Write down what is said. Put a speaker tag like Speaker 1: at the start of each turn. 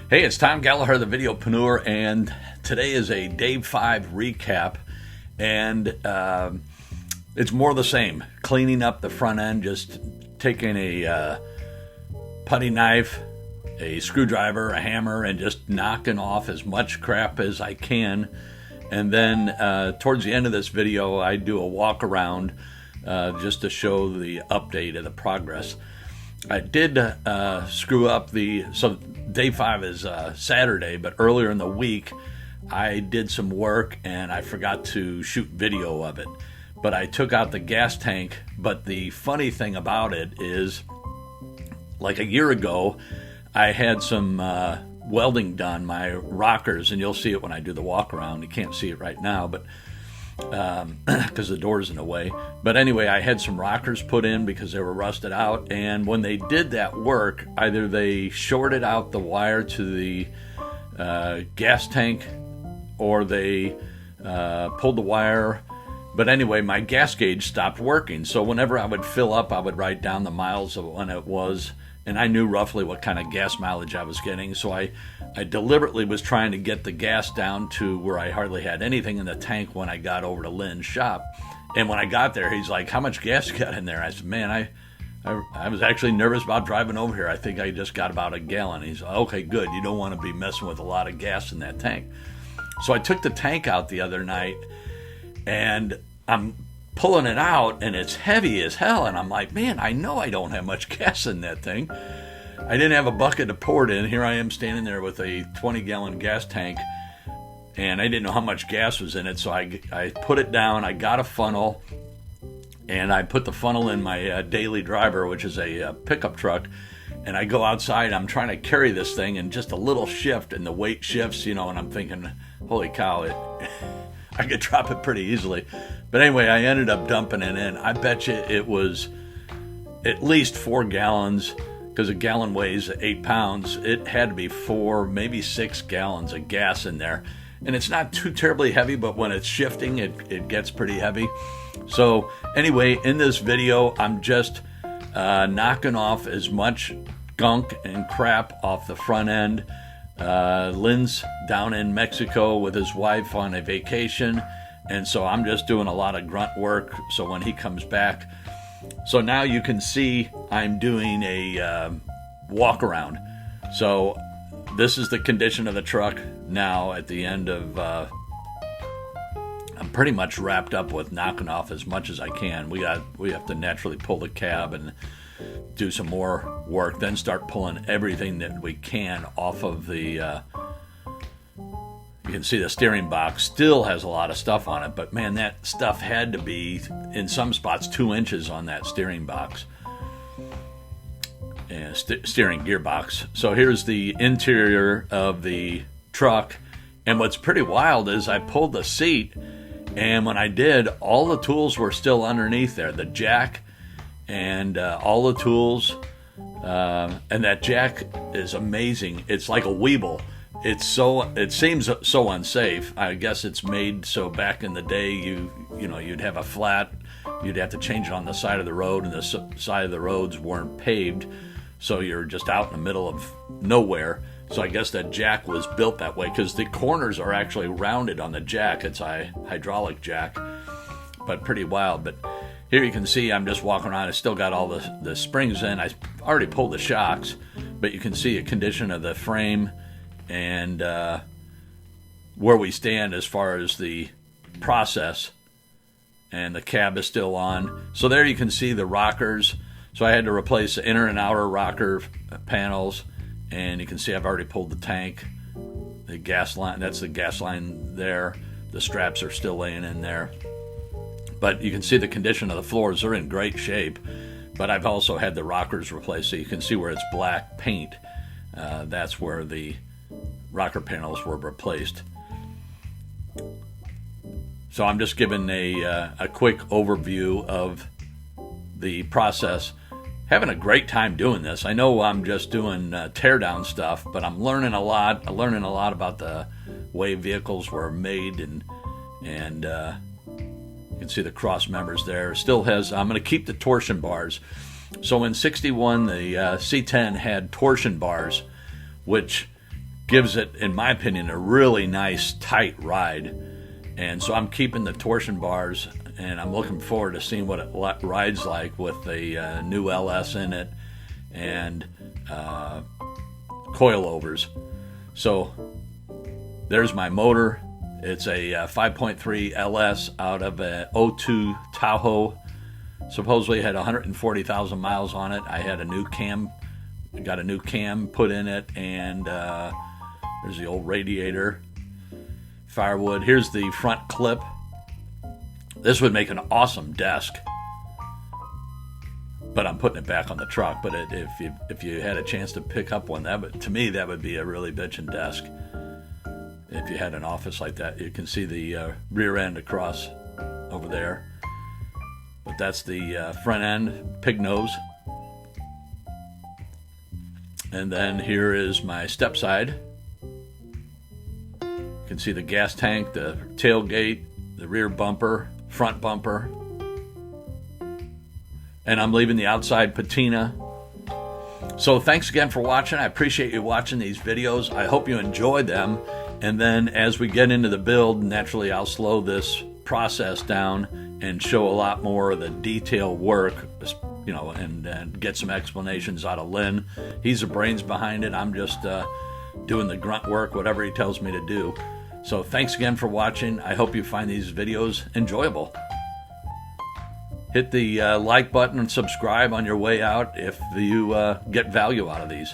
Speaker 1: Hey, it's Tom Gallagher, the Videopreneur, and today is a Day 5 recap, and it's more of the same. Cleaning up the front end, just taking a putty knife, a screwdriver, a hammer, and just knocking off as much crap as I can. And then towards the end of this video, I do a walk around just to show the update of the progress. I did screw up so Day 5 is Saturday, but earlier in the week I did some work and I forgot to shoot video of it. But I took out the gas tank, but the funny thing about it is, like a year ago, I had some welding done, my rockers, and you'll see it when I do the walk around. You can't see it right now, but because the door's in the way. But anyway, I had some rockers put in because they were rusted out, and when they did that work, either they shorted out the wire to the gas tank or they pulled the wire. But anyway, my gas gauge stopped working, so whenever I would fill up, I would write down the miles of when it was, and I knew roughly what kind of gas mileage I was getting. So I deliberately was trying to get the gas down to where I hardly had anything in the tank when I got over to Lynn's shop. And when I got there, he's like, "How much gas you got in there?" I said, "Man, I was actually nervous about driving over here. I think I just got about a gallon." He's like, "Okay, good. You don't want to be messing with a lot of gas in that tank." So I took the tank out the other night, and I'm pulling it out, and it's heavy as hell, and I'm like, man, I know I don't have much gas in that thing. I didn't have a bucket to pour it in. Here I am standing there with a 20-gallon gas tank, and I didn't know how much gas was in it, so I put it down. I got a funnel, and I put the funnel in my daily driver, which is a pickup truck, and I go outside. I'm trying to carry this thing, and just a little shift, and the weight shifts, and I'm thinking, holy cow, I could drop it pretty easily. But anyway, I ended up dumping it in. I bet you it was at least 4 gallons, because a gallon weighs 8 pounds. It had to be 4, maybe 6 gallons of gas in there. And it's not too terribly heavy, but when it's shifting, it gets pretty heavy. So anyway, in this video, I'm just knocking off as much gunk and crap off the front end. Lynn's down in Mexico with his wife on a vacation, and so I'm just doing a lot of grunt work, so when he comes back. So now you can see I'm doing a walk around. So this is the condition of the truck now at the end of I'm pretty much wrapped up with knocking off as much as I can. We have to naturally pull the cab and do some more work, then start pulling everything that we can off of the you can see the steering box still has a lot of stuff on it, but man, that stuff had to be in some spots 2 inches on that steering box and steering gearbox. So here's the interior of the truck, and what's pretty wild is I pulled the seat, and when I did, all the tools were still underneath there, the jack and all the tools, and that jack is amazing. It's like a Weeble. It seems so unsafe. I guess it's made so back in the day you'd have a flat, you'd have to change it on the side of the road, and the side of the roads weren't paved, so you're just out in the middle of nowhere. So I guess that jack was built that way, because the corners are actually rounded on the jack. It's a hydraulic jack, but pretty wild. But here you can see I'm just walking around. I still got all the springs in. I already pulled the shocks, but you can see a condition of the frame and where we stand as far as the process. And the cab is still on. So there you can see the rockers. So I had to replace the inner and outer rocker panels. And you can see I've already pulled the tank. The gas line, that's the gas line there. The straps are still laying in there. But you can see the condition of the floors. They're in great shape. But I've also had the rockers replaced, so you can see where it's black paint. That's where the rocker panels were replaced. So I'm just giving a quick overview of the process. Having a great time doing this. I know I'm just doing teardown stuff, but I'm learning a lot. I'm learning a lot about the way vehicles were made, and you can see the cross members there. Still has. I'm going to keep the torsion bars. So in '61, the C10 had torsion bars, which gives it, in my opinion, a really nice tight ride. And so I'm keeping the torsion bars, and I'm looking forward to seeing what it rides like with the new LS in it and coilovers. So there's my motor. It's a 5.3 LS out of a 02 Tahoe. Supposedly had 140,000 miles on it. I had a new cam, got a new cam put in it, and there's the old radiator, firewood. Here's the front clip. This would make an awesome desk, but I'm putting it back on the truck. But if you had a chance to pick up one, to me that would be a really bitchin' desk. If you had an office like that, you can see the rear end across over there. But that's the front end, pig nose. And then here is my step side. You can see the gas tank, the tailgate, the rear bumper, front bumper. And I'm leaving the outside patina. So thanks again for watching. I appreciate you watching these videos. I hope you enjoyed them. And then as we get into the build, naturally I'll slow this process down and show a lot more of the detail work, you know, and get some explanations out of Lynn. He's the brains behind it. I'm just doing the grunt work, whatever he tells me to do. So thanks again for watching. I hope you find these videos enjoyable. Hit the like button and subscribe on your way out if you get value out of these.